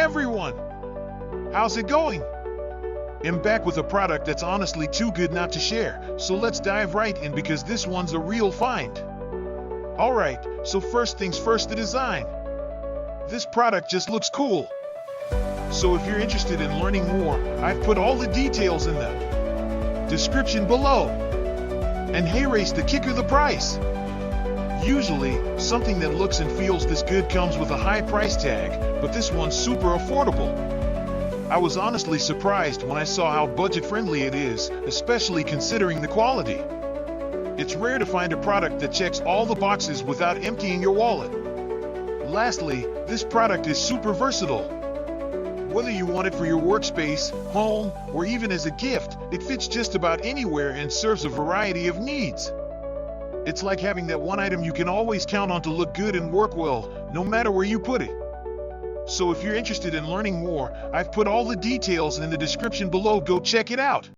everyone! How's it going? I'm back with a product that's honestly too good not to share, so let's dive right in because this one's a real find. Alright, so first things first, the design. This product just looks cool. So if you're interested in learning more, I've put all the details in the description below. And hey race the kicker, the price. Usually, something that looks and feels this good comes with a high price tag, but this one's super affordable. I was honestly surprised when I saw how budget-friendly it is, especially considering the quality. It's rare to find a product that checks all the boxes without emptying your wallet. Lastly, this product is super versatile. Whether you want it for your workspace, home, or even as a gift, it fits just about anywhere and serves a variety of needs. It's like having that one item you can always count on to look good and work well, no matter where you put it. So if you're interested in learning more, I've put all the details in the description below. Go check it out.